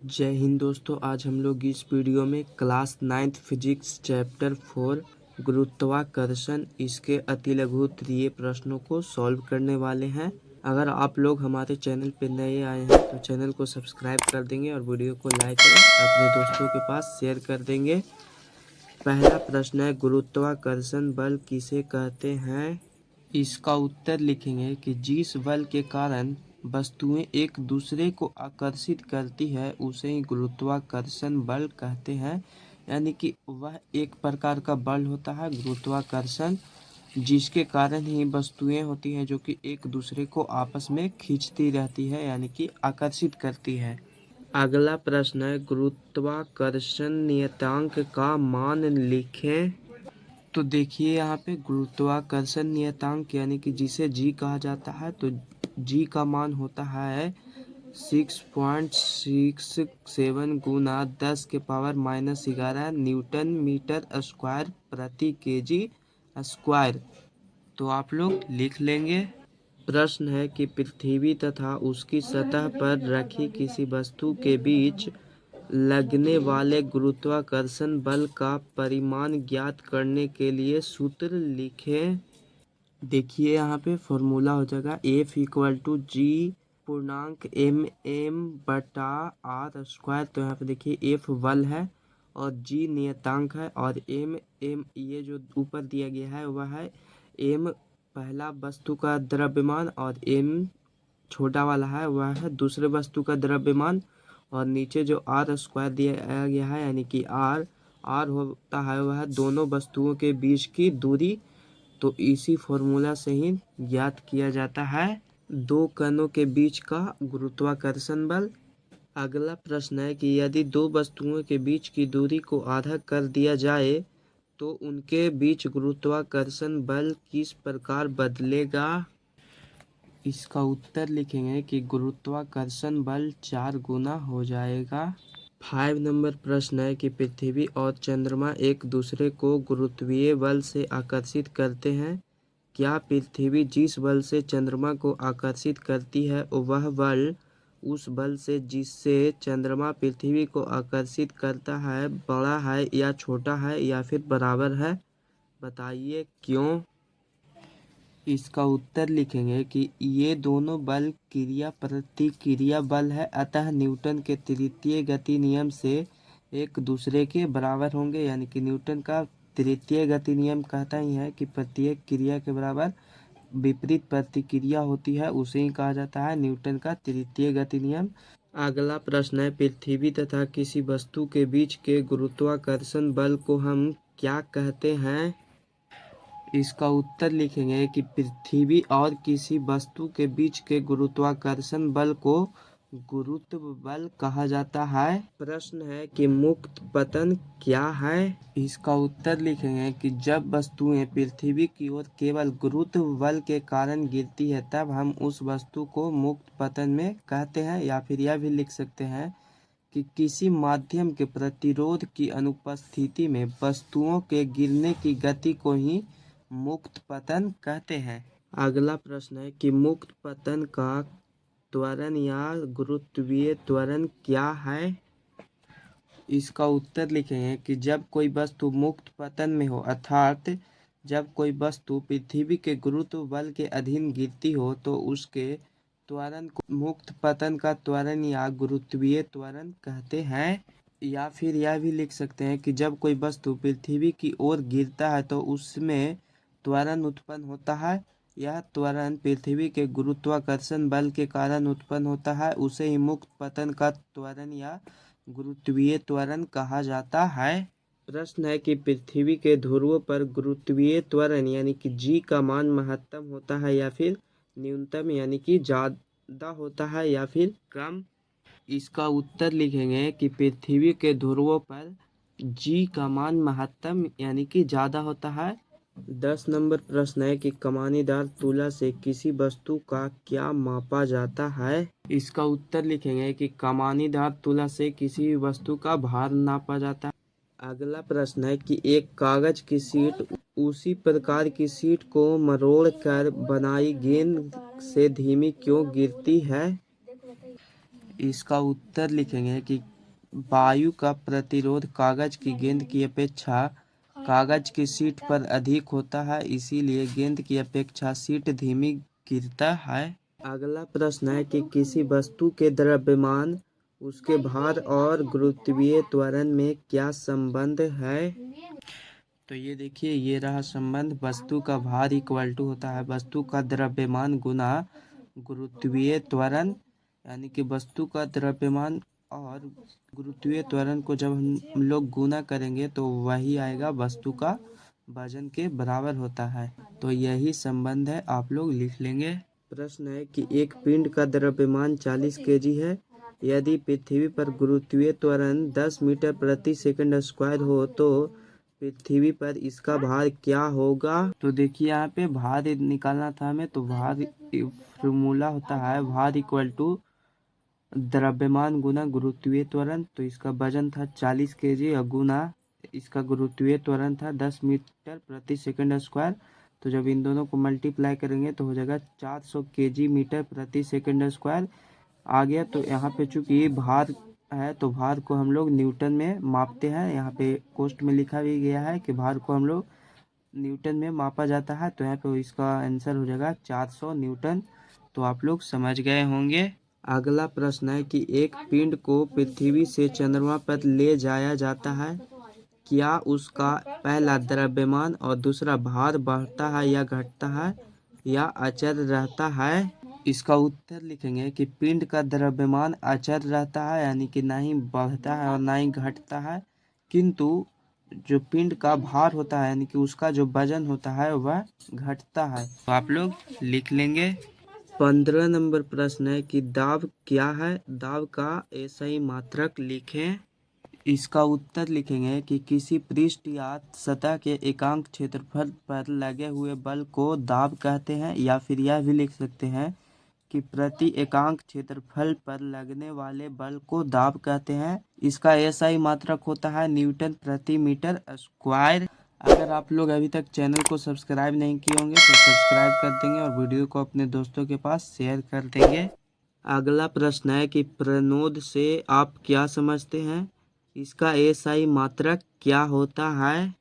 जय हिंद दोस्तों। आज हम लोग इस वीडियो में क्लास 9th फिजिक्स चैप्टर 4 गुरुत्वाकर्षण इसके अति लघु 3 प्रश्नों को सॉल्व करने वाले हैं। अगर आप लोग हमारे चैनल पर नए आए हैं तो चैनल को सब्सक्राइब कर देंगे और वीडियो को लाइक कर अपने दोस्तों के पास शेयर कर देंगे। पहला प्रश्न है, गुरुत्वाकर्षण बल किसे कहते हैं? इसका उत्तर लिखेंगे कि जिस बल के कारण वस्तुएं एक दूसरे को आकर्षित करती है उसे ही गुरुत्वाकर्षण बल कहते हैं। यानी कि वह एक प्रकार का बल होता है गुरुत्वाकर्षण, जिसके कारण ही वस्तुएं होती हैं जो कि एक दूसरे को आपस में खींचती रहती है, यानी कि आकर्षित करती है। अगला प्रश्न है, गुरुत्वाकर्षण नियतांक का मान लिखें। तो देखिए यहाँ पे गुरुत्वाकर्षण नियतांक यानी कि जिसे जी कहा जाता है, तो जी का मान होता है 6.67 गुना 10⁻⁻11 न्यूटन मीटर स्क्वायर प्रति केजी स्क्वायर। तो आप लोग लिख लेंगे। प्रश्न है कि पृथ्वी तथा उसकी सतह पर रखी किसी वस्तु के बीच लगने वाले गुरुत्वाकर्षण बल का परिमाण ज्ञात करने के लिए सूत्र लिखें। देखिए यहाँ पे फॉर्मूला हो जाएगा F=G पूर्णांक mm/r²। तो यहाँ पे देखिए F बल है और G नियतांक है और m ये जो ऊपर दिया गया है वह है m पहला वस्तु का द्रव्यमान और m छोटा वाला है वह है दूसरे वस्तु का द्रव्यमान, और नीचे जो r² दिया गया है यानी कि r होता है वह दोनों वस्तुओं के बीच की दूरी। तो इसी फॉर्मूला से ही ज्ञात किया जाता है दो कणों के बीच का गुरुत्वाकर्षण बल। अगला प्रश्न है कि यदि दो वस्तुओं के बीच की दूरी को आधा कर दिया जाए तो उनके बीच गुरुत्वाकर्षण बल किस प्रकार बदलेगा? इसका उत्तर लिखेंगे कि गुरुत्वाकर्षण बल 4 गुना हो जाएगा। 5 नंबर प्रश्न है कि पृथ्वी और चंद्रमा एक दूसरे को गुरुत्वीय बल से आकर्षित करते हैं। क्या पृथ्वी जिस बल से चंद्रमा को आकर्षित करती है वह बल उस बल से जिससे चंद्रमा पृथ्वी को आकर्षित करता है बड़ा है या छोटा है या फिर बराबर है? बताइए क्यों। इसका उत्तर लिखेंगे कि ये दोनों बल क्रिया प्रतिक्रिया बल है, अतः न्यूटन के तृतीय गति नियम से एक दूसरे के बराबर होंगे। यानी कि न्यूटन का तृतीय गति नियम कहता ही है कि प्रत्येक क्रिया के बराबर विपरीत प्रतिक्रिया होती है, उसे ही कहा जाता है न्यूटन का तृतीय गति नियम। अगला प्रश्न है, पृथ्वी तथा किसी वस्तु के बीच के गुरुत्वाकर्षण बल को हम क्या कहते हैं? इसका उत्तर लिखेंगे कि पृथ्वी और किसी वस्तु के बीच के गुरुत्वाकर्षण बल को गुरुत्व बल कहा जाता है। प्रश्न है कि मुक्त पतन क्या है? इसका उत्तर लिखेंगे कि जब वस्तुएं पृथ्वी की ओर केवल गुरुत्व बल के कारण गिरती है तब हम उस वस्तु को मुक्त पतन में कहते हैं। या फिर यह भी लिख सकते हैं कि किसी माध्यम के प्रतिरोध की अनुपस्थिति में वस्तुओं के गिरने की गति को ही मुक्त पतन कहते हैं। अगला प्रश्न है कि मुक्त पतन का त्वरण या गुरुत्वीय त्वरण क्या है? इसका उत्तर लिखेंगे कि जब कोई वस्तु मुक्त पतन में हो, अर्थात जब कोई वस्तु पृथ्वी के गुरुत्व बल के अधीन गिरती हो तो उसके त्वरण को मुक्त पतन का त्वरण या गुरुत्वीय त्वरण कहते हैं। या फिर यह भी लिख सकते हैं कि जब कोई वस्तु पृथ्वी की ओर गिरता है तो उसमें त्वरण उत्पन्न होता है, यह त्वरण पृथ्वी के गुरुत्वाकर्षण बल के कारण उत्पन्न होता है, उसे ही मुक्त पतन का त्वरण या गुरुत्वीय त्वरण कहा जाता है। प्रश्न है कि पृथ्वी के ध्रुवों पर गुरुत्वीय त्वरण यानी कि जी का मान महत्तम होता है या फिर न्यूनतम, यानी कि ज्यादा होता है या फिर कम? इसका उत्तर लिखेंगे कि पृथ्वी के ध्रुवों पर जी का मान महत्तम यानी कि ज्यादा होता है। 10 नंबर प्रश्न है कि कमानीदार तुला से किसी वस्तु का क्या मापा जाता है? इसका उत्तर लिखेंगे कि कमानीदार तुला से किसी वस्तु का भार नापा जाता है। अगला प्रश्न है कि एक कागज की शीट उसी प्रकार की शीट को मरोड़ कर बनाई गेंद से धीमी क्यों गिरती है? इसका उत्तर लिखेंगे कि वायु का प्रतिरोध कागज की गेंद की अपेक्षा कागज की शीट पर अधिक होता है, इसीलिए गेंद की अपेक्षा शीट धीमी गिरता है। अगला प्रश्न है कि किसी वस्तु के द्रव्यमान, उसके भार और गुरुत्वीय त्वरण में क्या संबंध है। तो ये देखिए, ये रहा संबंध। वस्तु का भार इक्वल टू होता है वस्तु का द्रव्यमान गुना गुरुत्वीय त्वरण, यानी कि वस्तु का द्रव्यमान और गुरुत्वीय त्वरण को जब हम लोग गुना करेंगे तो वही आएगा वस्तु का वजन के बराबर होता है। तो यही संबंध है, आप लोग लिख लेंगे। प्रश्न है कि एक पिंड का द्रव्यमान 40 केजी है। यदि पृथ्वी पर गुरुत्वीय त्वरण 10 मीटर प्रति सेकंड स्क्वायर हो तो पृथ्वी पर इसका भार क्या होगा। तो देखिए, यहाँ पे भार निकालना था हमें, तो भार फॉर्मूला होता है भार इक्वल टू द्रव्यमान गुना गुरुत्वीय त्वरण। तो इसका वजन था 40 केजी और गुना इसका गुरुत्वीय त्वरण था 10 मीटर प्रति सेकंड स्क्वायर। तो जब इन दोनों को मल्टीप्लाई करेंगे तो हो जाएगा 400 केजी मीटर प्रति सेकंड स्क्वायर आ गया। तो यहाँ पे चूंकि भार है तो भार को हम लोग न्यूटन में मापते हैं। यहाँ पे पोस्ट में लिखा भी गया है कि भार को हम लोग न्यूटन में मापा जाता है। तो यहाँ पे इसका आंसर हो जाएगा 400 न्यूटन। तो आप लोग समझ गए होंगे। अगला प्रश्न है कि एक पिंड को पृथ्वी से चंद्रमा पर ले जाया जाता है, क्या उसका पहला द्रव्यमान और दूसरा भार बढ़ता है या घटता है या अचर रहता है। इसका उत्तर लिखेंगे कि पिंड का द्रव्यमान अचर रहता है, यानी कि ना ही बढ़ता है और ना ही घटता है, किंतु जो पिंड का भार होता है यानी कि उसका जो वजन होता है वह घटता है। तो आप लोग लिख लेंगे। 15 नंबर प्रश्न है कि दाब क्या है। दाब का SI मात्रक लिखें। इसका उत्तर लिखेंगे कि किसी पृष्ठ या सतह के एकांक क्षेत्रफल पर लगे हुए बल को दाब कहते हैं, या फिर यह भी लिख सकते हैं कि प्रति एकांक क्षेत्रफल पर लगने वाले बल को दाब कहते हैं। इसका SI मात्रक होता है न्यूटन प्रति मीटर स्क्वायर। अगर आप लोग अभी तक चैनल को सब्सक्राइब नहीं किए होंगे तो सब्सक्राइब कर देंगे और वीडियो को अपने दोस्तों के पास शेयर कर देंगे। अगला प्रश्न है कि प्रणोद से आप क्या समझते हैं। इसका SI मात्रक क्या होता है।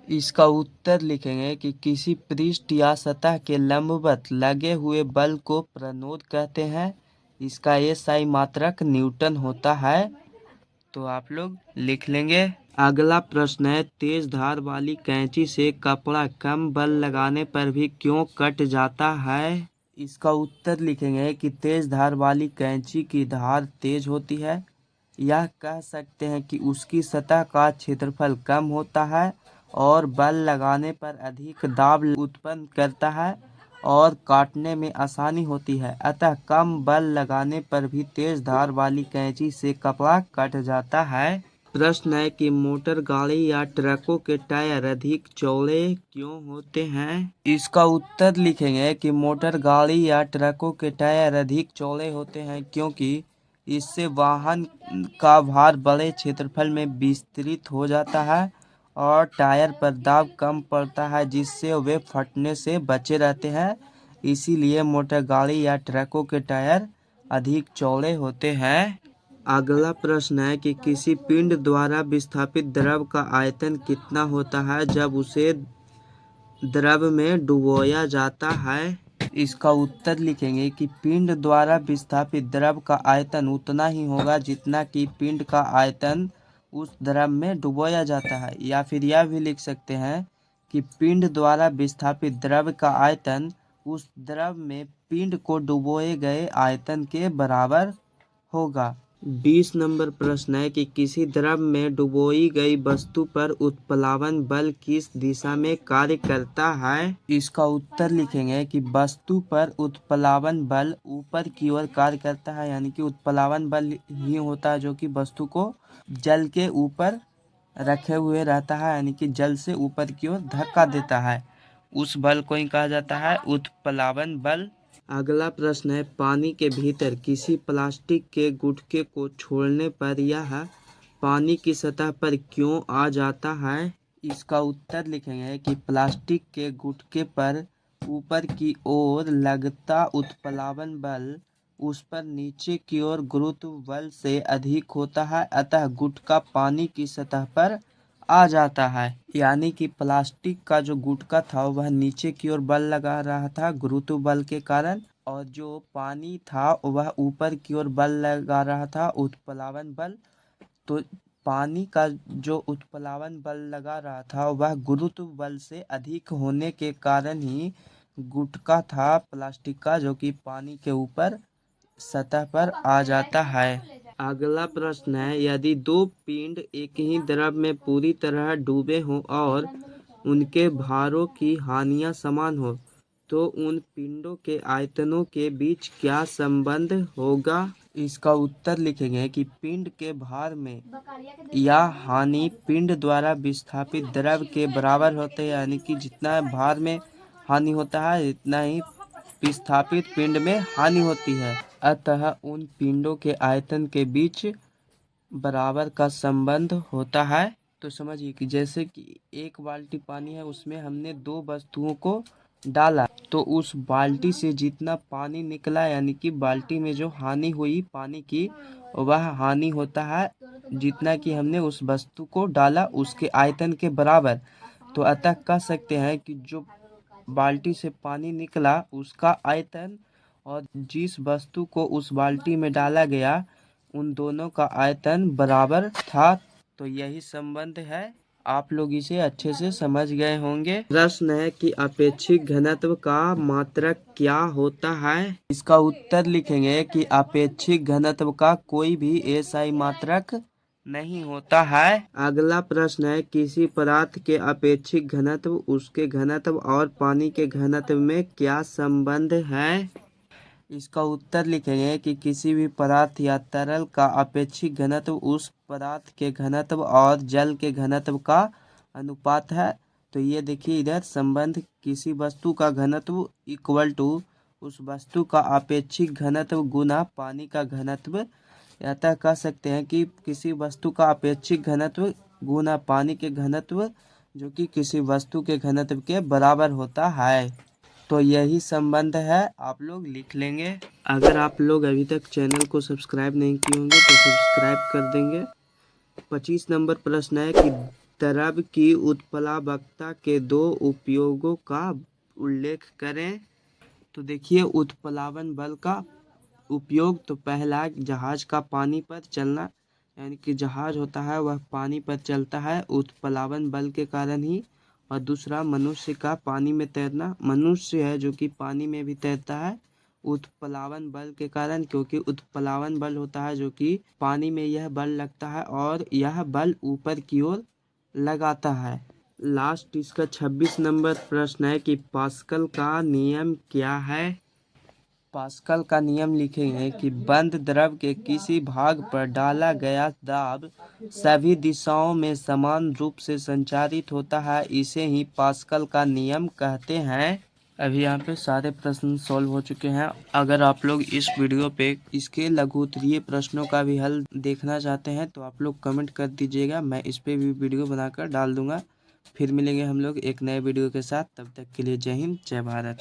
इसका उत्तर लिखेंगे कि किसी पृष्ठ या सतह के लंबवत लगे हुए बल को प्रणोद कहते हैं। इसका SI मात्रक न्यूटन होता है। तो आप लोग लिख लेंगे। अगला प्रश्न है तेज धार वाली कैंची से कपड़ा कम बल लगाने पर भी क्यों कट जाता है। इसका उत्तर लिखेंगे कि तेज धार वाली कैंची की धार तेज होती है। यह कह सकते हैं कि उसकी सतह का क्षेत्रफल कम होता है और बल लगाने पर अधिक दाब उत्पन्न करता है और काटने में आसानी होती है। अतः कम बल लगाने पर भी तेज धार वाली कैंची से कपड़ा कट जाता है। प्रश्न है कि मोटर गाड़ी या ट्रकों के टायर अधिक चौड़े क्यों होते हैं। इसका उत्तर लिखेंगे कि मोटर गाड़ी या ट्रकों के टायर अधिक चौड़े होते हैं क्योंकि इससे वाहन का भार बड़े क्षेत्रफल में विस्तृत हो जाता है और टायर पर दाब कम पड़ता है, जिससे वे फटने से बचे रहते हैं। इसीलिए मोटर गाड़ी या ट्रकों के टायर अधिक चौड़े होते हैं। अगला प्रश्न है कि किसी पिंड द्वारा विस्थापित द्रव का आयतन कितना होता है जब उसे द्रव में डुबोया जाता है। इसका उत्तर लिखेंगे कि पिंड द्वारा विस्थापित द्रव का आयतन उतना ही होगा जितना कि पिंड का आयतन उस द्रव में डुबोया जाता है, या फिर यह भी लिख सकते हैं कि पिंड द्वारा विस्थापित द्रव का आयतन उस द्रव में पिंड को डुबोए गए आयतन के बराबर होगा। 20 नंबर प्रश्न है कि किसी द्रव में डुबोई गई वस्तु पर उत्प्लावन बल किस दिशा में कार्य करता है। इसका उत्तर लिखेंगे कि वस्तु पर उत्प्लावन बल ऊपर की ओर कार्य करता है, यानी कि उत्प्लावन बल ही होता है जो कि वस्तु को जल के ऊपर रखे हुए रहता है, यानी कि जल से ऊपर की ओर धक्का देता है। उस बल को ही कहा जाता है उत्प्लावन बल। अगला प्रश्न है पानी के भीतर किसी प्लास्टिक के गुटके को छोड़ने पर यह पानी की सतह पर क्यों आ जाता है। इसका उत्तर लिखेंगे कि प्लास्टिक के गुटके पर ऊपर की ओर लगता उत्प्लावन बल उस पर नीचे की ओर गुरुत्व बल से अधिक होता है, अतः गुटका पानी की सतह पर आ जाता है। यानी कि प्लास्टिक का जो गुटका था वह नीचे की ओर बल लगा रहा था गुरुत्व बल के कारण, और जो पानी था वह ऊपर की ओर बल लगा रहा था उत्प्लावन बल। तो पानी का जो उत्प्लावन बल लगा रहा था वह गुरुत्व बल से अधिक होने के कारण ही गुटका था प्लास्टिक का, जो कि पानी के ऊपर सतह पर आ जाता है। अगला प्रश्न है, यदि दो पिंड एक ही द्रव में पूरी तरह डूबे हों और उनके भारों की हानियां समान हो, तो उन पिंडों के आयतनों के बीच क्या संबंध होगा? इसका उत्तर लिखेंगे कि पिंड के भार में या हानि पिंड द्वारा विस्थापित द्रव के बराबर होते हैं। यानी कि जितना भार में हानि होता है इतना ही विस्थापित पिंड में हानि होती है। अतः उन पिंडों के आयतन के बीच बराबर का संबंध होता है। तो समझिए कि जैसे कि एक बाल्टी पानी है, उसमें हमने दो वस्तुओं को डाला, तो उस बाल्टी से जितना पानी निकला, यानी कि बाल्टी में जो हानि हुई पानी की, वह हानि होता है जितना कि हमने उस वस्तु को डाला उसके आयतन के बराबर। तो अतः कह सकते हैं कि जो बाल्टी से पानी निकला उसका आयतन और जिस वस्तु को उस बाल्टी में डाला गया उन दोनों का आयतन बराबर था। तो यही संबंध है, आप लोग इसे अच्छे से समझ गए होंगे। प्रश्न है कि अपेक्षिक घनत्व का मात्रक क्या होता है? इसका उत्तर लिखेंगे कि अपेक्षिक घनत्व का कोई भी एसआई मात्रक नहीं होता है। अगला प्रश्न है, किसी पदार्थ के अपेक्षिक घनत्व, उसके घनत्व और पानी के घनत्व में क्या संबंध है? इसका उत्तर लिखेंगे कि किसी भी पदार्थ या तरल का अपेक्षिक घनत्व उस पदार्थ के घनत्व और जल के घनत्व का अनुपात है। तो ये देखिए इधर संबंध, किसी वस्तु का घनत्व इक्वल टू उस वस्तु का अपेक्षिक घनत्व गुना पानी का घनत्व। अतः कह सकते हैं कि किसी वस्तु का अपेक्षिक घनत्व गुना पानी के घनत्व, जो कि किसी वस्तु के घनत्व के बराबर होता है। तो यही संबंध है, आप लोग लिख लेंगे। अगर आप लोग अभी तक चैनल को सब्सक्राइब नहीं किए होंगे तो सब्सक्राइब कर देंगे। 25 नंबर प्रश्न है कि द्रव की उत्प्लावकता के दो उपयोगों का उल्लेख करें। तो देखिए उत्प्लावन बल का उपयोग, तो पहला जहाज का पानी पर चलना, यानी कि जहाज होता है वह पानी पर चलता है उत्प्लावन बल के कारण ही। और दूसरा मनुष्य का पानी में तैरना, मनुष्य है जो कि पानी में भी तैरता है उत्प्लावन बल के कारण, क्योंकि उत्प्लावन बल होता है जो कि पानी में यह बल लगता है और यह बल ऊपर की ओर लगाता है। लास्ट इसका 26 नंबर प्रश्न है कि पास्कल का नियम क्या है? पास्कल का नियम लिखेंगे कि बंद द्रव के किसी भाग पर डाला गया दाब सभी दिशाओं में समान रूप से संचारित होता है, इसे ही पास्कल का नियम कहते हैं। अभी यहाँ पे सारे प्रश्न सॉल्व हो चुके हैं। अगर आप लोग इस वीडियो पे इसके लघु उत्तरीय प्रश्नों का भी हल देखना चाहते हैं तो आप लोग कमेंट कर दीजिएगा, मैं इस पे भी वीडियो बनाकर डाल दूंगा। फिर मिलेंगे हम लोग एक नए वीडियो के साथ, तब तक के लिए जय हिंद जय भारत।